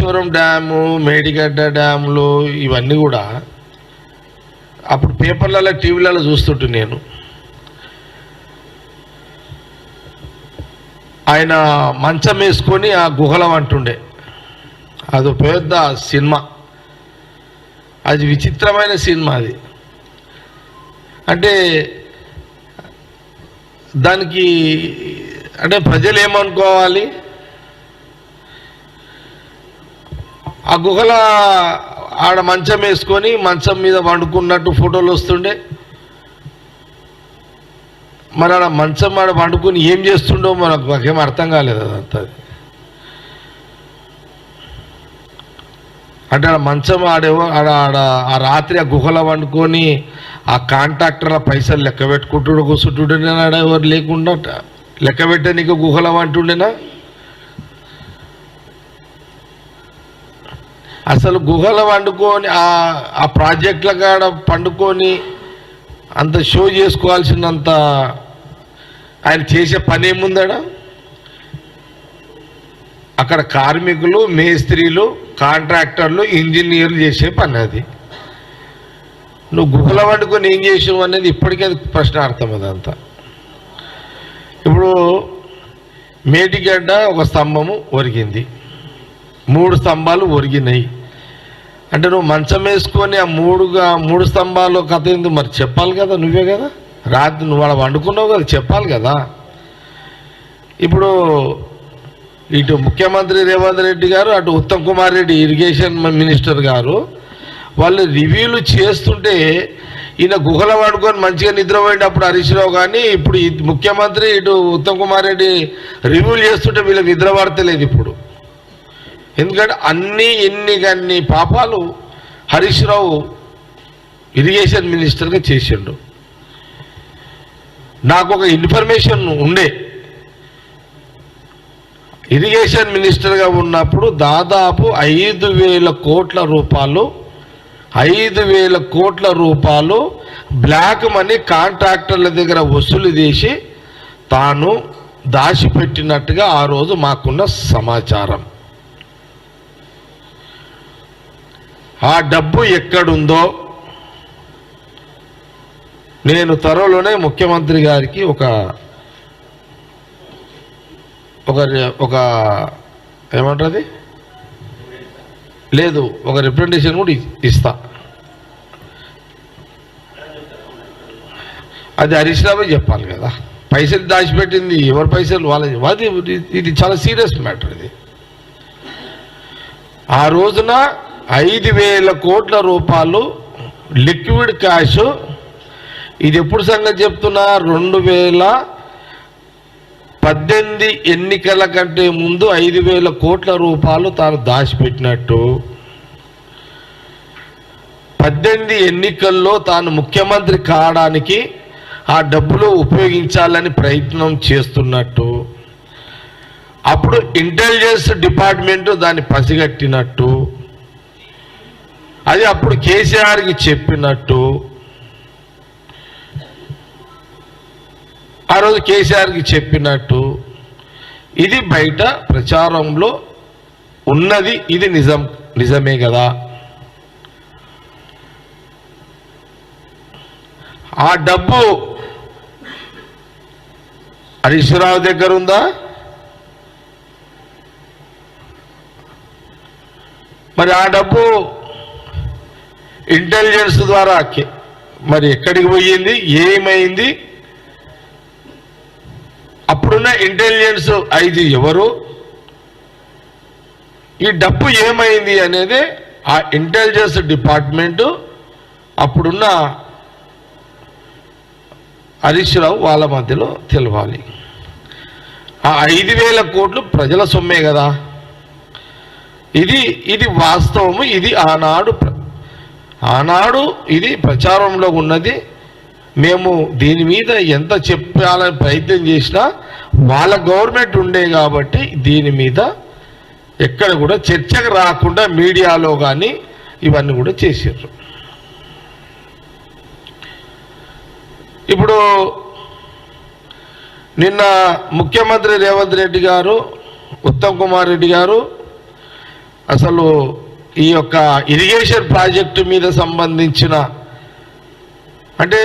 Kaleshwaram dam, Medigadda డ్యాములు ఇవన్నీ కూడా అప్పుడు పేపర్లలో టీవీలలో చూస్తుంటే నేను ఆయన మంచం వేసుకొని ఆ గుహలం అంటుండే. అది పెద్ద సినిమా, అది విచిత్రమైన సినిమా. అది అంటే దానికి అంటే ప్రజలు ఏమనుకోవాలి, ఆ గుహల ఆడ మంచం వేసుకొని మంచం మీద వండుకున్నట్టు ఫోటోలు వస్తుండే. మరి ఆడ మంచం ఆడ వండుకొని ఏం చేస్తుండో మాకేం అర్థం కాలేదు. అదంతా అంటే ఆడ మంచం ఆడేవో ఆడ ఆ రాత్రి ఆ గుహలో వండుకొని ఆ కాంట్రాక్టర్ల పైసలు లెక్క పెట్టుకుంటుడు కూర్చుంటుండేనా? ఆడ ఎవరు లేకుండా లెక్క పెట్టే నీకు గుహలో వంటుండేనా? అసలు గుహలో వండుకొని ఆ ప్రాజెక్టుల కాడ పండుకొని అంత షో చేసుకోవాల్సినంత ఆయన చేసే పని ఏముందడా? అక్కడ కార్మికులు, మేస్త్రీలు, కాంట్రాక్టర్లు, ఇంజనీర్లు చేసే పని అది. నువ్వు గుహలో వండుకొని ఏం చేసావు అనేది ఇప్పటికే ప్రశ్నార్థం. అదంతా ఇప్పుడు మేడిగడ్డ ఒక స్తంభము ఒరిగింది, 3 స్తంభాలు ఒరిగినాయి అంటే నువ్వు మంచం వేసుకొని ఆ 3 స్తంభాలు కథ ఎందుకు మరి చెప్పాలి కదా, నువ్వే కదా రాత్రి నువ్వు అలా వండుకున్నావు కదా, చెప్పాలి కదా. ఇప్పుడు ఇటు ముఖ్యమంత్రి రేవంత్ రెడ్డి గారు, అటు ఉత్తమ్ కుమార్ రెడ్డి ఇరిగేషన్ మినిస్టర్ గారు వాళ్ళు రివ్యూలు చేస్తుంటే ఈయన గుహలో వండుకొని మంచిగా నిద్రపోయినప్పుడు హరీష్ రావు, కానీ ఇప్పుడు ముఖ్యమంత్రి ఇటు ఉత్తమ్ కుమార్ రెడ్డి రివ్యూలు చేస్తుంటే వీళ్ళకి నిద్ర పడతలేదు ఇప్పుడు. ఎందుకంటే ఎన్ని పాపాలు హరీష్ రావు ఇరిగేషన్ మినిస్టర్గా చేసిండు. నాకు ఒక ఇన్ఫర్మేషన్ ఉండే, ఇరిగేషన్ మినిస్టర్గా ఉన్నప్పుడు దాదాపు 5,000 కోట్ల రూపాయలు బ్లాక్ మనీ కాంట్రాక్టర్ల దగ్గర వసూలు చేసి తాను దాచిపెట్టినట్టుగా ఆ రోజు మాకున్న సమాచారం. ఆ డబ్బు ఎక్కడుందో నేను త్వరలోనే ముఖ్యమంత్రి గారికి ఒక ఏమంటుంది లేదు ఒక రిప్రజెంటేషన్ కూడా ఇస్తా. అది హరీష్ రావు చెప్పాలి కదా, పైసలు దాచిపెట్టింది ఎవరి పైసలు వాళ్ళది. ఇది చాలా సీరియస్ మ్యాటర్. ఇది ఆ రోజున 5,000 కోట్ల రూపాయలు లిక్విడ్ క్యాష్. ఇది ఎప్పుడు సంగతి చెప్తున్నా, 2018 ఎన్నికల కంటే ముందు 5,000 కోట్ల రూపాయలు తాను దాచిపెట్టినట్టు, 18 ఎన్నికల్లో తాను ముఖ్యమంత్రి కావడానికి ఆ డబ్బులు ఉపయోగించాలని ప్రయత్నం చేస్తున్నట్టు, అప్పుడు ఇంటెలిజెన్స్ డిపార్ట్మెంట్ దాన్ని పసిగట్టినట్టు, అది అప్పుడు కేసీఆర్కి చెప్పినట్టు, ఆ రోజు కేసీఆర్కి చెప్పినట్టు ఇది బయట ప్రచారంలో ఉన్నది. ఇది నిజమే కదా. ఆ డబ్బు హరీష్ రావు దగ్గర ఉందా? మరి ఆ డబ్బు ఇంటెలిజెన్స్ ద్వారా మరి ఎక్కడికి పోయింది, ఏమైంది? అప్పుడున్న ఇంటెలిజెన్స్ ఐజీ ఎవరు, ఈ డబ్బు ఏమైంది అనేది ఆ ఇంటెలిజెన్స్ డిపార్ట్మెంటు అప్పుడున్న హరీష్ రావు వాళ్ళ మధ్యలో తెలవాలి. ఆ 5,000 కోట్లు ప్రజల సొమ్మే కదా. ఇది వాస్తవము. ఇది ఆనాడు ఇది ప్రచారంలో ఉన్నది. మేము దీని మీద ఎంత చెప్పాలని ప్రయత్నం చేసినా వాళ్ళ గవర్నమెంట్ ఉండే కాబట్టి దీని మీద ఎక్కడ కూడా చర్చకు రాకుండా మీడియాలో కానీ ఇవన్నీ కూడా చేశారు. ఇప్పుడు నిన్న ముఖ్యమంత్రి రేవంత్ రెడ్డి గారు, ఉత్తమ్ కుమార్ రెడ్డి గారు అసలు ఈ యొక్క ఇరిగేషన్ ప్రాజెక్టు మీద సంబంధించిన అంటే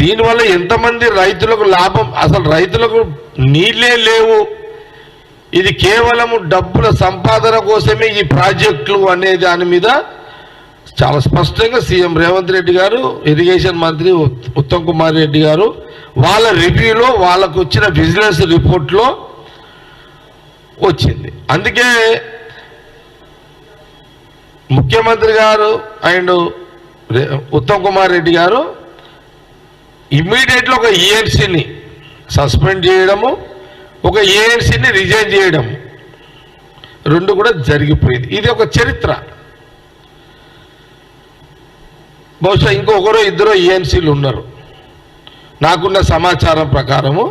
దీనివల్ల ఎంతమంది రైతులకు లాభం, అసలు రైతులకు నీళ్ళే లేవు, ఇది కేవలము డబ్బుల సంపాదన కోసమే ఈ ప్రాజెక్టులు అనే దాని మీద చాలా స్పష్టంగా సీఎం రేవంత్ రెడ్డి గారు, ఇరిగేషన్ మంత్రి ఉత్తమ్ కుమార్ రెడ్డి గారు వాళ్ళ రివ్యూలో వాళ్ళకు వచ్చిన బిజినెస్ రిపోర్ట్లో వచ్చింది. అందుకే ముఖ్యమంత్రి గారు అండ్ ఉత్తమ్ కుమార్ రెడ్డి గారు ఇమ్మీడియట్గా ఒక ఏఎన్సీని సస్పెండ్ చేయడము, ఒక ఏఎన్సీని రిజైన్ చేయడం, రెండు కూడా జరిగిపోయింది. ఇది ఒక చరిత్ర. బహుశా ఇంకొకరో ఇద్దరు ఏఎన్సీలు ఉన్నారు నాకున్న సమాచారం ప్రకారము.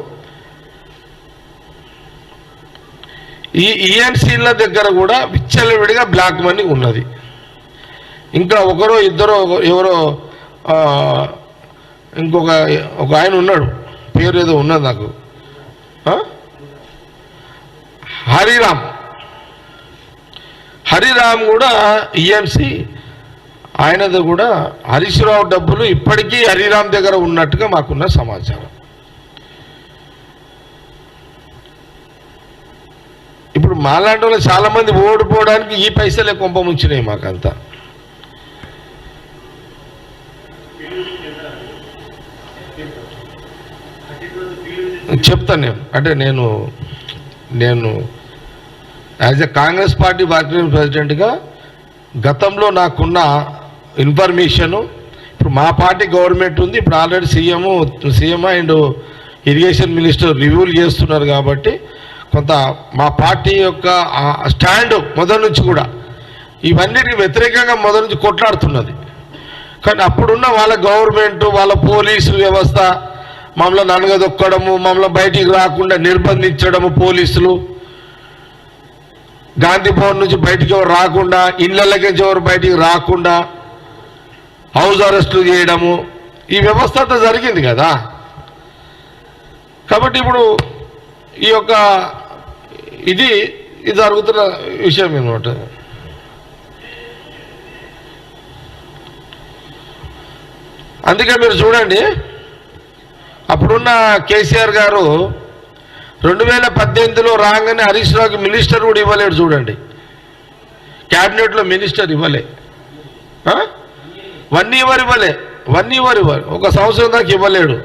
ఈ ఈఎన్సీల దగ్గర కూడా విచ్చలవిడిగా బ్లాక్ మనీ ఉన్నది. ఇంకా ఒకరో ఇద్దరు ఎవరో ఇంకొక ఆయన ఉన్నాడు, పేరు ఏదో ఉన్నది నాకు, హరిరామ్ కూడా ఈఎన్సీ, ఆయనది కూడా హరీష్ రావు డబ్బులు ఇప్పటికీ హరిరామ్ దగ్గర ఉన్నట్టుగా మాకున్న సమాచారం. ఇప్పుడు మాలాంటి వాళ్ళు చాలామంది ఓడిపోవడానికి ఈ పైసలే కొంప ముంచినాయి మాకంతా. చెప్తాను అంటే నేను as a Congress party working ప్రెసిడెంట్గా గతంలో నాకున్న ఇన్ఫర్మేషను, ఇప్పుడు మా పార్టీ గవర్నమెంట్ ఉంది, ఇప్పుడు already CM and irrigation minister రివ్యూలు చేస్తున్నారు కాబట్టి కొంత మా పార్టీ యొక్క స్టాండ్ మొదటి నుంచి కూడా ఇవన్నిటికి వ్యతిరేకంగా మొదటి నుంచి కొట్లాడుతున్నది. కానీ అప్పుడున్న వాళ్ళ గవర్నమెంట్, వాళ్ళ పోలీసు వ్యవస్థ మమ్మల్ని ననగదొక్కడము, మమ్మల్ని బయటికి రాకుండా నిర్బంధించడము, పోలీసులు గాంధీ భవన్ నుంచి బయటికి ఎవరు రాకుండా, ఇళ్లకి ఎవరు బయటికి రాకుండా హౌస్ అరెస్టులు చేయడము, ఈ వ్యవస్థ అంతా జరిగింది కదా. కాబట్టి ఇప్పుడు ఈ యొక్క ఇది జరుగుతున్న విషయం అన్నమాట. అందుకే మీరు చూడండి, అప్పుడున్న కేసీఆర్ గారు 2018లో రాగానే హరీష్ రావుకి మినిస్టర్ కూడా ఇవ్వలేడు. చూడండి, క్యాబినెట్లో మినిస్టర్ ఇవ్వలే, 1 ఇయర్ ఇవ్వలే, 1 ఇయర్ ఇవ్వాలి, 1 సంవత్సరం దాకా ఇవ్వలేడు.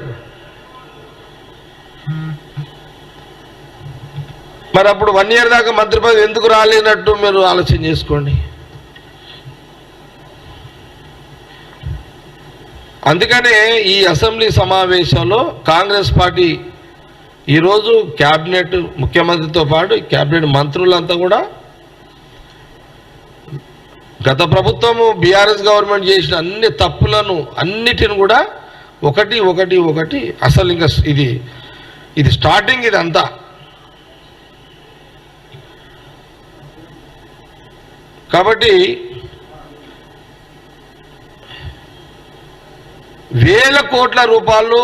మరి అప్పుడు 1 ఇయర్ దాకా మంత్రి పదవి ఎందుకు రాలేనట్టు మీరు ఆలోచన చేసుకోండి. అందుకనే ఈ అసెంబ్లీ సమావేశంలో కాంగ్రెస్ పార్టీ ఈరోజు క్యాబినెట్, ముఖ్యమంత్రితో పాటు క్యాబినెట్ మంత్రులంతా కూడా గత ప్రభుత్వము బీఆర్ఎస్ గవర్నమెంట్ చేసిన అన్ని తప్పులను అన్నిటిని కూడా ఒకటి అసలు ఇంకా ఇది స్టార్టింగ్, ఇది అంతా. కాబట్టి వేల కోట్ల రూపాయలు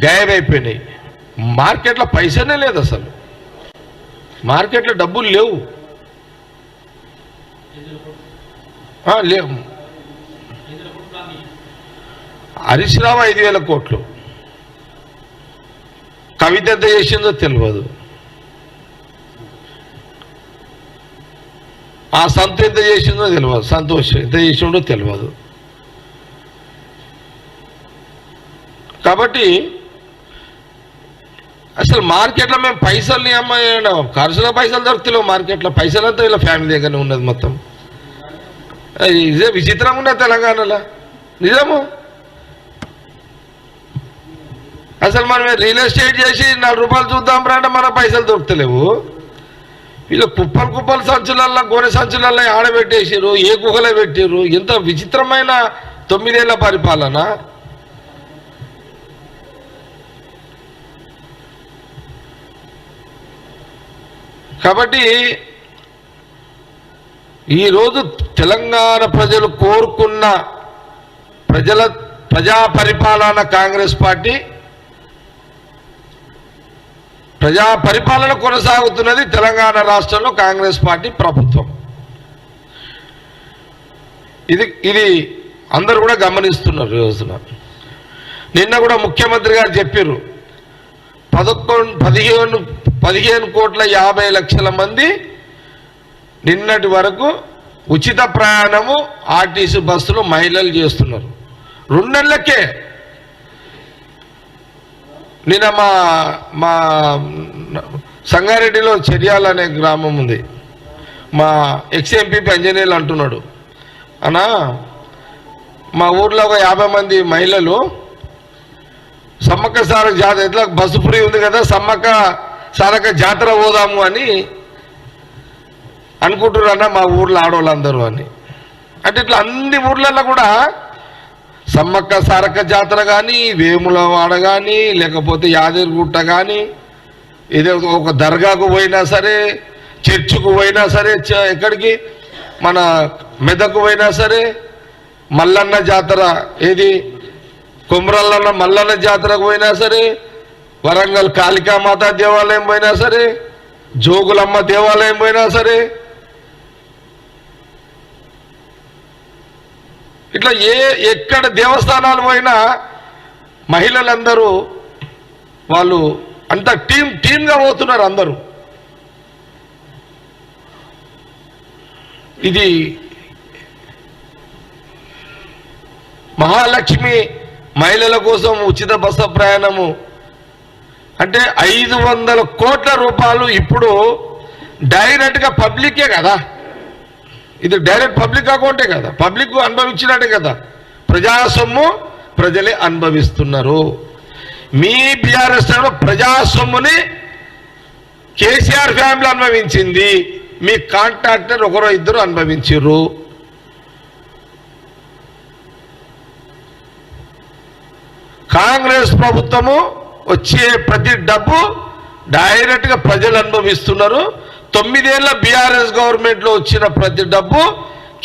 గాయమైపోయినాయి. మార్కెట్లో పైసనే లేదు, అసలు మార్కెట్లో డబ్బులు లేవు. లేవు. హరీష్ రావు 5,000 కోట్లు, కవిత ఎంత చేసిందో తెలియదు, ఆ సంత ఎంత చేసిందో తెలియదు, సంతోష్ ఎంత చేసిండో తెలియదు. కాబట్టి అసలు మార్కెట్లో మేము పైసల్ని అమ్మాయినా ఖర్చుల పైసలు దొరుకుతలేవు మార్కెట్లో. పైసలంతా ఇలా ఫ్యామిలీ దగ్గరనే ఉన్నది మొత్తం. ఇదే విచిత్రంగా ఉన్నది తెలంగాణలో, నిజము. అసలు మనం రియల్ ఎస్టేట్ చేసి 4 రూపాయలు చూద్దాం రా అంటే మన పైసలు దొరుకుతలేవు. వీళ్ళు కుప్పలు సంచులల్లో, గోనె సంచులల్లో ఆడబెట్టేసారు, ఏ గుహలో పెట్టారు. ఎంత విచిత్రమైన 9 ఏళ్ల పరిపాలన. కాబట్టి ఈరోజు తెలంగాణ ప్రజలు కోరుకున్న ప్రజా పరిపాలన కాంగ్రెస్ పార్టీ ప్రజా పరిపాలన కొనసాగుతున్నది తెలంగాణ రాష్ట్రంలో కాంగ్రెస్ పార్టీ ప్రభుత్వం. ఇది అందరూ కూడా గమనిస్తున్నారు. రోజున నిన్న కూడా ముఖ్యమంత్రి గారు చెప్పారు, 15,50,00,000 మంది నిన్నటి వరకు ఉచిత ప్రయాణము ఆర్టీసీ బస్సులు మహిళలు చేస్తున్నారు. 2 నెలలకే. నిన్న మా సంగారెడ్డిలో చెర్యాల అనే గ్రామం ఉంది. మా ఎక్స్ఎంపీ అంజనేయులు అంటున్నాడు, అన్నా మా ఊర్లో ఒక 50 మంది మహిళలు సమ్మక్క సారక జాతర, ఎట్లా బస్సు ఫ్రీ ఉంది కదా, సమ్మక్క సారక జాతర పోదాము అని అనుకుంటున్నారన్న మా ఊర్లో ఆడవాళ్ళందరూ అని. అంటే ఇట్లా అన్ని ఊర్లలో కూడా సమ్మక్క సారక్క జాతర కానీ, వేములవాడ కానీ, లేకపోతే యాదగిరిగుట్ట కానీ, ఏదో ఒక దర్గాకు పోయినా సరే, చర్చికు పోయినా సరే, ఎక్కడికి మన మెదకు పోయినా సరే, మల్లన్న జాతర ఏది కొమరల్లన్న మల్లన్న జాతరకు పోయినా సరే, వరంగల్ కాళికామాత దేవాలయం పోయినా సరే, జోగులమ్మ దేవాలయం పోయినా సరే, ఇట్లా ఎక్కడ దేవస్థానాలు పోయినా మహిళలందరూ వాళ్ళు అంతా టీమ్గా పోతున్నారు అందరూ. ఇది మహాలక్ష్మి మహిళల కోసం ఉచిత బస్సు ప్రయాణము అంటే 500 కోట్ల రూపాయలు ఇప్పుడు డైరెక్ట్గా పబ్లికే కదా. ఇది డైరెక్ట్ పబ్లిక్ అకౌంటే కదా, పబ్లిక్ అనుభవించినట్టే కదా. ప్రజా సొమ్ము ప్రజలే అనుభవిస్తున్నారు. మీ బీఆర్ఎస్ ప్రజా సొమ్ముని కేసీఆర్ ఫ్యామిలీ అనుభవించింది, మీ కాంట్రాక్టర్ ఒకరో ఇద్దరు అనుభవించారు. కాంగ్రెస్ ప్రభుత్వము వచ్చే ప్రతి డబ్బు డైరెక్ట్గా ప్రజలు అనుభవిస్తున్నారు. 9 ఏళ్ల బీఆర్ఎస్ గవర్నమెంట్లో వచ్చిన ప్రతి డబ్బు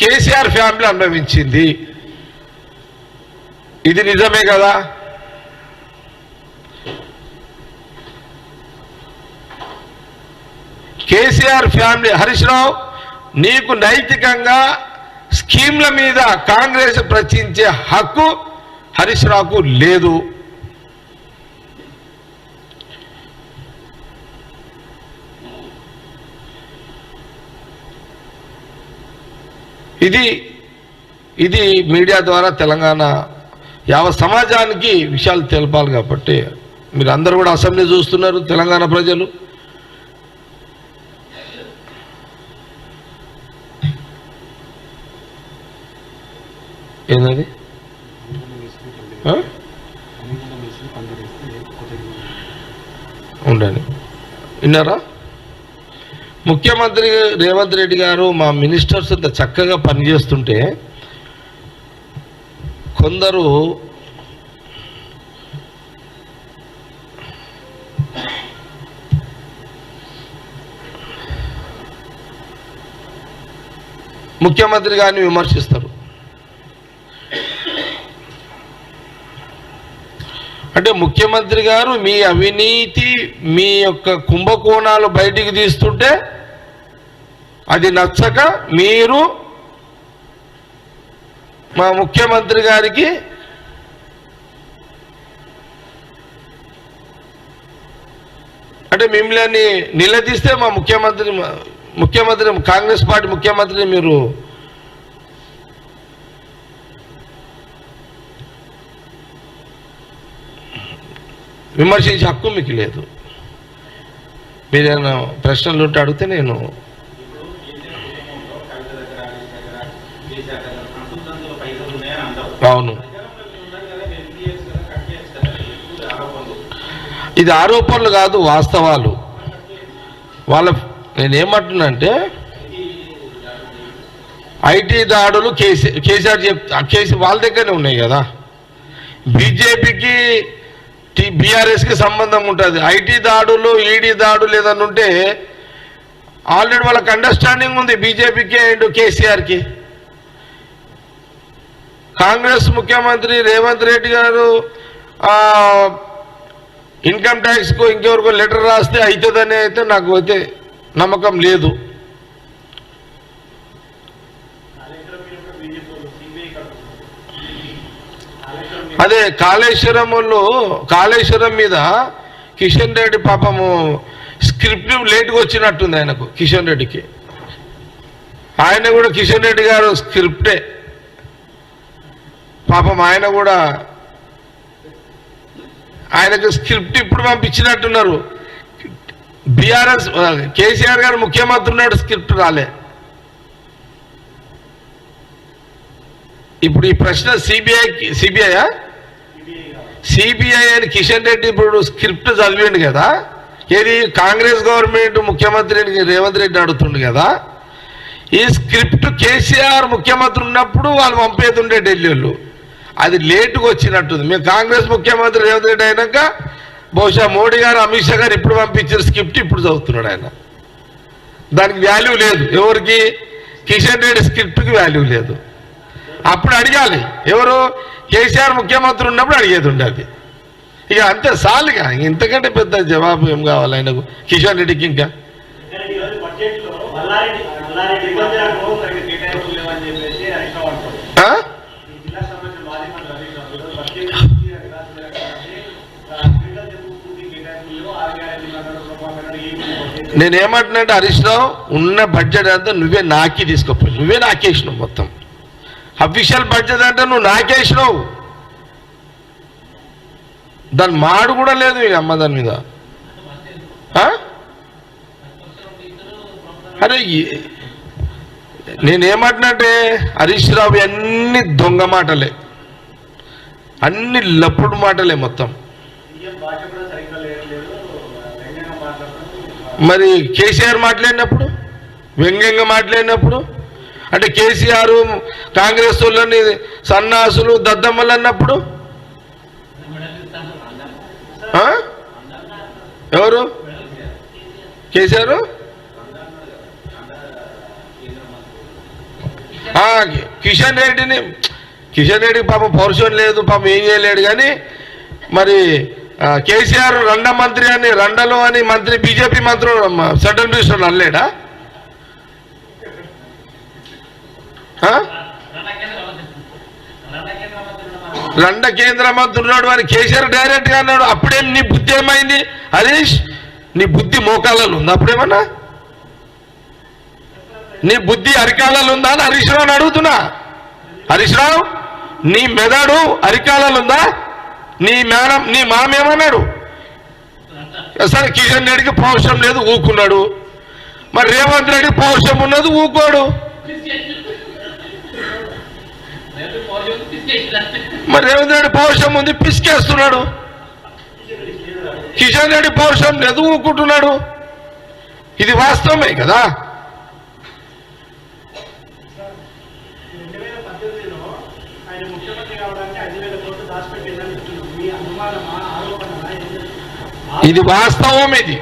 కేసీఆర్ ఫ్యామిలీ అనుభవించింది. ఇది నిజమే కదా. కేసీఆర్ ఫ్యామిలీ, హరీష్ రావు నీకు నైతికంగా స్కీమ్ల మీద కాంగ్రెస్ ప్రశ్నించే హక్కు హరీష్ రావుకు లేదు. ఇది మీడియా ద్వారా తెలంగాణ యావత్ సమాజానికి విషయాలు తెలపాలి కాబట్టి మీరు అందరూ కూడా అసెంబ్లీ చూస్తున్నారు. తెలంగాణ ప్రజలు ఏంటది ఉండండి విన్నారా? ముఖ్యమంత్రి రేవంత్ రెడ్డి గారు మా మినిస్టర్స్ అంత చక్కగా పనిచేస్తుంటే కొందరు ముఖ్యమంత్రి గారిని విమర్శిస్తారు. అంటే ముఖ్యమంత్రి గారు మీ అవినీతి, మీ యొక్క కుంభకోణాలు బయటికి తీస్తుంటే అది నచ్చక మీరు మా ముఖ్యమంత్రి గారికి అంటే మిమ్మల్ని నిలదీస్తే మా ముఖ్యమంత్రి కాంగ్రెస్ పార్టీ ముఖ్యమంత్రిని మీరు విమర్శించే హక్కు మీకు లేదు. మీరేమైనా ప్రశ్నలు ఉంటే అడిగితే నేను అవును. ఇది ఆరోపణలు కాదు, వాస్తవాలు. నేనేమంటున్నానంటే ఐటీ దాడులు కేసీఆర్ వాళ్ళ దగ్గరనే ఉన్నాయి కదా. బీజేపీకి బీఆర్ఎస్కి సంబంధం ఉంటుంది. ఐటీ దాడులు, ఈడీ దాడులు ఏదన్నా ఉంటే ఆల్రెడీ వాళ్ళకి అండర్స్టాండింగ్ ఉంది బీజేపీకి అండ్ కేసీఆర్కి. కాంగ్రెస్ ముఖ్యమంత్రి రేవంత్ రెడ్డి గారు ఇన్కమ్ ట్యాక్స్కు ఇంకెవరికో లెటర్ రాస్తే అవుతుందని అయితే నాకు అయితే నమ్మకం లేదు. అదే కాళేశ్వరం మీద కిషన్ రెడ్డి పాపము స్క్రిప్ట్ లేట్గా వచ్చినట్టుంది ఆయనకు, కిషన్ రెడ్డికి. ఆయన కూడా కిషన్ రెడ్డి గారు స్క్రిప్టే పాపం, ఆయన కూడా ఆయనకు స్క్రిప్ట్ ఇప్పుడు పంపించినట్టున్నారు. బీఆర్ఎస్ కేసీఆర్ గారు ముఖ్యమంత్రి ఉన్నాడు, స్క్రిప్ట్ రాలే. ఇప్పుడు ఈ ప్రశ్న సిబిఐ అని కిషన్ రెడ్డి ఇప్పుడు స్క్రిప్ట్ చదివిండు కదా, ఏది కాంగ్రెస్ గవర్నమెంట్ ముఖ్యమంత్రిని రేవంత్ రెడ్డి అడుగుతుండు కదా, ఈ స్క్రిప్ట్ కేసీఆర్ ముఖ్యమంత్రి ఉన్నప్పుడు వాళ్ళు పంపేతుండే ఢిల్లీలో, అది లేటుగా వచ్చినట్టుంది. మేము కాంగ్రెస్ ముఖ్యమంత్రి రేవంత్ రెడ్డి అయినాక బహుశా మోడీ గారు అమిత్ షా గారు ఇప్పుడు పంపించిన స్క్రిప్ట్ ఇప్పుడు చదువుతున్నాడు ఆయన. దానికి వాల్యూ లేదు, ఎవరికి కిషన్ రెడ్డి స్క్రిప్ట్కి వాల్యూ లేదు. అప్పుడు అడగాలి, ఎవరు కేసీఆర్ ముఖ్యమంత్రి ఉన్నప్పుడు అడిగేది ఉండేది. ఇక అంతే సాలుగా, ఇంతకంటే పెద్ద జవాబు ఏం కావాలి ఆయనకు కిషన్ రెడ్డికి? ఇంకా నేనేమంటున్నాంటే హరీష్ రావు, ఉన్న బడ్జెట్ అంతా నువ్వే నాకి తీసుకోపోయి, నువ్వే నాకేసినావు. మొత్తం అఫీషియల్ బడ్జెట్ అంటే నువ్వు నాకేసినావు, దాని మాడు కూడా లేదు ఇక అమ్మ దాని మీద. అరే నేనేమంటున్నాంటే హరీష్ రావు అన్ని దొంగ మాటలే, అన్ని లప్పుడు మాటలే మొత్తం. మరి కేసీఆర్ మాట్లాడినప్పుడు, వ్యంగ్యంగా మాట్లాడినప్పుడు, అంటే కేసీఆర్ కాంగ్రెస్ వాళ్ళని సన్నాసులు దద్దమ్మలు అన్నప్పుడు ఎవరు కేసీఆర్? కిషన్ రెడ్డికి పాపం పౌరుషం లేదు, పాపం ఏం చేయలేడు. కానీ మరి కేసీఆర్ రండ మంత్రి అని, రండలో అని మంత్రి బీజేపీ మంత్రులు సెంట్రల్ మినిస్టర్ అనలేడా? రండ కేంద్ర మంత్రి ఉన్నాడు అని కేసీఆర్ డైరెక్ట్ గా అన్నాడు. అప్పుడేం నీ బుద్ధి ఏమైంది హరీష్? నీ బుద్ధి మోకాలలో ఉందా? అప్పుడేమన్నా నీ బుద్ధి అరికాలలో ఉందా అని హరీష్ రావుని అడుగుతున్నా. హరీష్ రావు, నీ మెదడు అరికాలలో ఉందా? నీ మామేమన్నాడు? సరే, కిషన్ రెడ్డికి పౌరుషం లేదు, ఊకున్నాడు. మరి రేవంత్ రెడ్డి పౌరుషం ఉన్నది, ఊకోడు. మరి రేవంత్ రెడ్డి పౌరుషం ఉంది, పిసికేస్తున్నాడు. కిషన్ రెడ్డి పౌరుషం లేదు, ఊకుంటున్నాడు. ఇది వాస్తవమే కదా. ఇది వాస్తవం. ఇది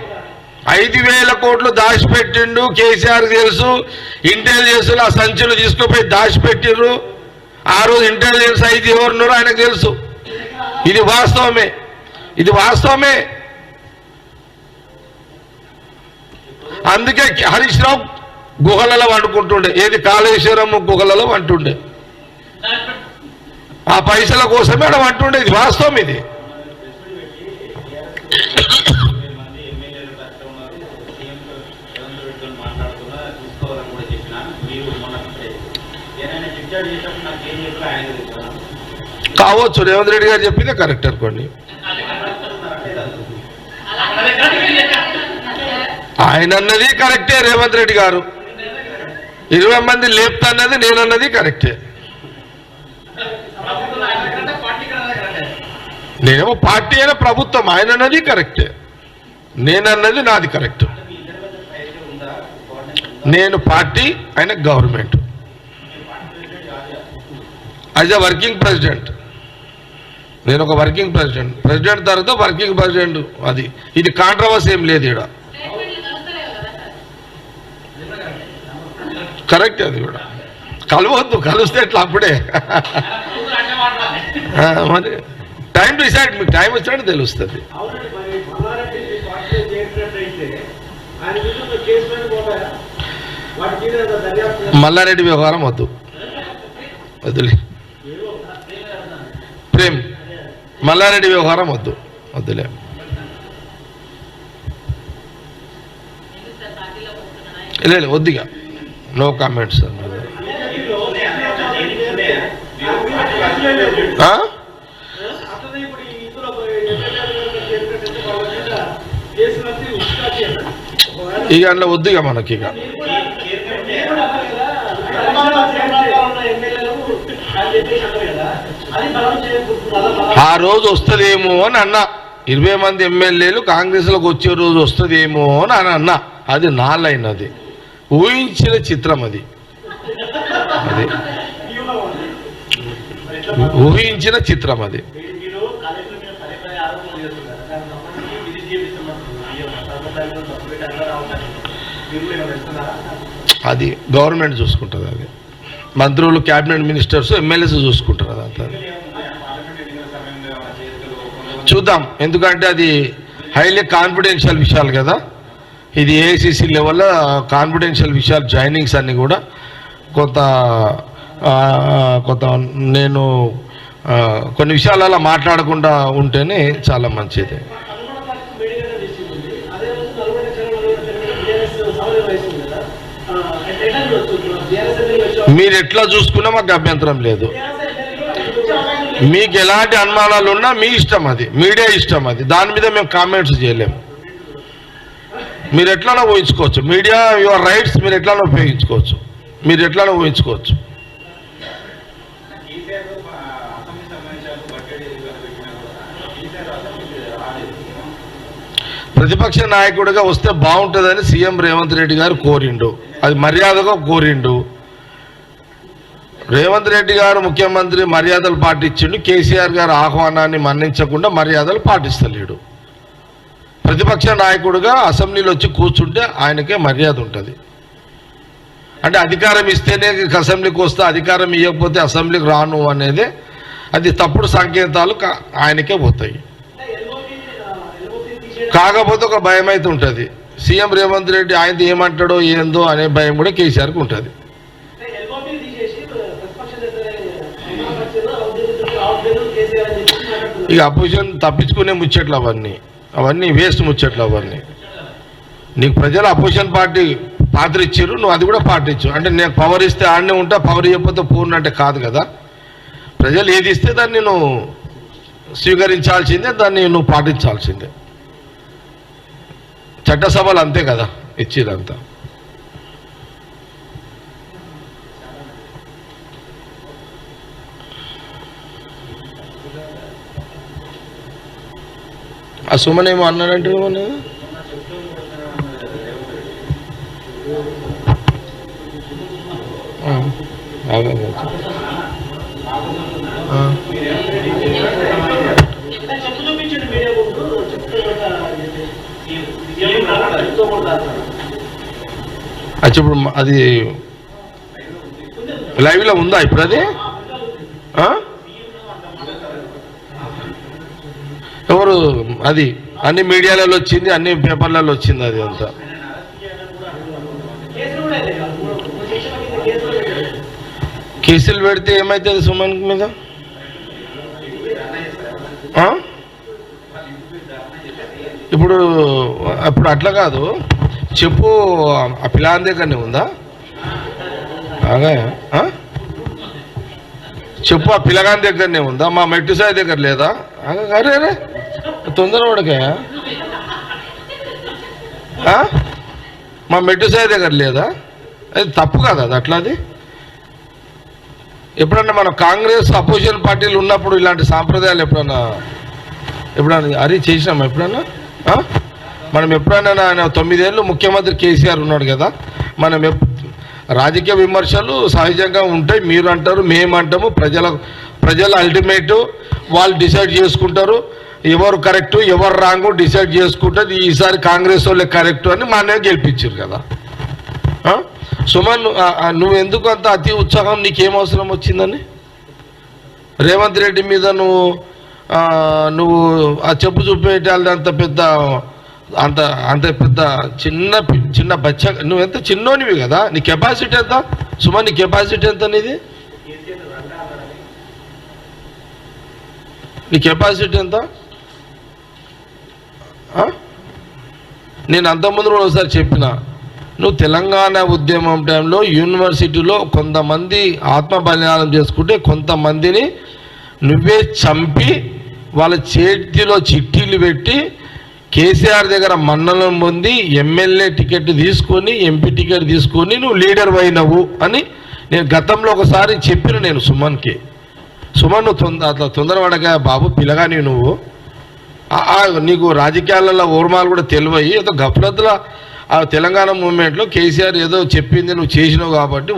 5,000 కోట్లు దాచిపెట్టిండు కేసీఆర్ తెలుసు. ఇంటెలిజెన్స్ ఆ సంచులు తీసుకుపోయి దాచిపెట్టిర్రు. ఆ రోజు ఇంటెలిజెన్స్ అయితే ఎవరున్నారో ఆయనకు తెలుసు. ఇది వాస్తవమే, ఇది వాస్తవమే. అందుకే హరీష్ రావు గుహలలో వండుకుంటుండే, ఏది కాళేశ్వరం గుహలలో వంటుండే, ఆ పైసల కోసమే అక్కడ వంటుండే. ఇది వాస్తవం. ఇది కావచ్చు, రేవంత్ రెడ్డి గారు చెప్పిందే కరెక్ట్ అనుకోండి. ఆయన అన్నది కరెక్టే, రేవంత్ రెడ్డి గారు 20 మంది లేపుతా అన్నది నేనన్నది కరెక్టే. నేనేమో పార్టీ అయినా ప్రభుత్వం, ఆయన అన్నది కరెక్టే, నేనన్నది నాది కరెక్ట్. నేను పార్టీ, ఆయన government. As a working president, నేను ఒక వర్కింగ్ ప్రెసిడెంట్ తర్వాత వర్కింగ్ ప్రెసిడెంట్. అది ఇది కాంట్రవర్సీ ఏం లేదు ఇక్కడ, కరెక్ట్. అది కూడా కలవద్దు, కలిస్తే ఎట్లా అప్పుడే. మరి టైం డిసైడ్, మీకు టైం వచ్చినట్టు తెలుస్తుంది. మల్లారెడ్డి వ్యవహారం వద్దు, వద్దులే. ప్రేమ్ మల్లారెడ్డి వ్యవహారం వద్దు, వద్దులే. లేదు వద్దుగా, నో కామెంట్స్. ఇక అందులో వద్దుగా మనకి. ఇక ఆ రోజు వస్తుందేమో అని అన్నా, 20 మంది ఎమ్మెల్యేలు కాంగ్రెస్లోకి వచ్చే రోజు వస్తుందేమో అని అన్నా. అది నా లైన్, అది ఊహించిన చిత్రం, అది ఊహించిన చిత్రం. అది అది గవర్నమెంట్ చూసుకుంటుంది. అది మంత్రులు, క్యాబినెట్ మినిస్టర్స్, ఎమ్మెల్యేస్ చూసుకుంటారు. అదంతా చూద్దాం, ఎందుకంటే అది హైలీ కాన్ఫిడెన్షియల్ విషయాలు కదా. ఇది ఏఐసిసి లెవెల్లో కాన్ఫిడెన్షియల్ విషయాలు, జాయినింగ్స్ అన్నీ కూడా కొంత నేను కొన్ని విషయాలలో మాట్లాడకుండా ఉంటేనే చాలా మంచిది. మీరు ఎట్లా చూసుకున్నా మాకు అభ్యంతరం లేదు. మీకు ఎలాంటి అనుమానాలు ఉన్నా మీ ఇష్టం, అది మీడియా ఇష్టం, అది దాని మీద మేము కామెంట్స్ చేయలేము. మీరు ఎట్లనో ఊహించుకోవచ్చు, మీడియా యువర్ రైట్స్, మీరు ఎట్లనో ఉపయోగించుకోవచ్చు, మీరు ఎట్లనో ఊహించుకోవచ్చు. ప్రతిపక్ష నాయకుడిగా వస్తే బాగుంటుందని సీఎం రేవంత్ రెడ్డి గారు కోరిండు, అది మర్యాదగా కోరిండు. రేవంత్ రెడ్డి గారు ముఖ్యమంత్రి మర్యాదలు పాటించిండు, కేసీఆర్ గారు ఆహ్వానాన్ని మన్నించకుండా మర్యాదలు పాటిస్తలేడు. ప్రతిపక్ష నాయకుడిగా అసెంబ్లీలో వచ్చి కూర్చుంటే ఆయనకే మర్యాద ఉంటుంది. అంటే అధికారం ఇస్తేనే అసెంబ్లీకి వస్తే, అధికారం ఇవ్వకపోతే అసెంబ్లీకి రాను అనేది అది తప్పుడు సంకేతాలు ఆయనకే పోతాయి. కాకపోతే ఒక భయం అయితే ఉంటుంది, సీఎం రేవంత్ రెడ్డి ఆయనతో ఏమంటాడో ఏందో అనే భయం కూడా కేసీఆర్కి ఉంటుంది. ఇక అపోజిషన్ తప్పించుకునే ముచ్చట్లు అవన్నీ వేస్ట్ ముచ్చట్లు. అవన్నీ నీకు ప్రజలు అపోజిషన్ పార్టీ పాత్ర ఇచ్చారు, నువ్వు అది కూడా పాటించు. అంటే నేను పవర్ ఇస్తే ఆడనే ఉంటా, పవర్ ఇవ్వకపోతే పూర్ణ అంటే కాదు కదా. ప్రజలు ఏది ఇస్తే దాన్ని నువ్వు స్వీకరించాల్సిందే, దాన్ని నువ్వు పాటించాల్సిందే. చట్టసభలు అంతే కదా ఇచ్చేదంతా. ఆ సుమన్ ఏమో అన్నాడంటే ఇప్పుడు అది లైవ్లో ఉందా ఇప్పుడు? అది ఎవరు? అది అన్ని మీడియాలలో వచ్చింది, అన్ని పేపర్లలో వచ్చింది. అది అంతా కేసులు పెడితే ఏమవుతుంది సుమన్ మీద? ఇప్పుడు అట్లా కాదు, చెప్పు. ఆ పిల్లాన్ దగ్గరనే ఉందా? చెప్పు, ఆ పిల్లగాని దగ్గరనే ఉందా? మా మెట్టు సాయి దగ్గర లేదా? అరే అరే తొందర పడకే, మా మెట్టు సాయి దగ్గర లేదా? అది తప్పు కదా, అది అట్లా. అది ఎప్పుడన్నా మనం కాంగ్రెస్ అపోజిషన్ పార్టీలు ఉన్నప్పుడు ఇలాంటి సాంప్రదాయాలు ఎప్పుడన్నా అరే చేసినామా ఎప్పుడన్నా? మనం ఎప్పుడైనా 9 ఏళ్ళు ముఖ్యమంత్రి కేసీఆర్ ఉన్నాడు కదా, మనం రాజకీయ విమర్శలు సహజంగా ఉంటాయి. మీరు అంటారు, మేము అంటాము. ప్రజల అల్టిమేట్ వాళ్ళు డిసైడ్ చేసుకుంటారు, ఎవరు కరెక్టు ఎవరు రాంగు డిసైడ్ చేసుకుంటారు. ఈసారి కాంగ్రెస్ వాళ్ళే కరెక్టు అని మానే గెలిపించారు కదా. సుమన్, నువ్వు ఎందుకు అంత అతి ఉత్సాహం? నీకేం అవసరం వచ్చిందని? రేవంత్ రెడ్డి మీద నువ్వు ఆ చెప్పు చూపేటాలంత పెద్ద అంత అంత పెద్ద చిన్న బచ్చ, నువ్వెంత చిన్నోనివి కదా, నీ కెపాసిటీ ఎంత సుమన్, నీ కెపాసిటీ ఎంత నీది, నీ కెపాసిటీ ఎంత? నేను అంతకుముందు కూడా ఒకసారి చెప్పిన, నువ్వు తెలంగాణ ఉద్యమం టైంలో యూనివర్సిటీలో కొంతమంది ఆత్మ బలిదానం చేసుకుంటే కొంతమందిని నువ్వే చంపి వాళ్ళ చేతిలో చిట్టీలు పెట్టి కేసీఆర్ దగ్గర మన్ననం పొంది ఎమ్మెల్యే టికెట్ తీసుకొని ఎంపీ టికెట్ తీసుకొని నువ్వు లీడర్ అయినవు అని నేను గతంలో ఒకసారి చెప్పిన. నేను సుమన్కి, సుమన్ నువ్వు అట్లా తొందరపడగా బాబు పిల్లగాని, నువ్వు నీకు రాజకీయాలలో ఓర్మాలు కూడా తెలివయి ఏదో గఫలత్తుల ఆ తెలంగాణ మూవ్మెంట్లో కేసీఆర్ ఏదో చెప్పింది నువ్వు చేసినావు కాబట్టి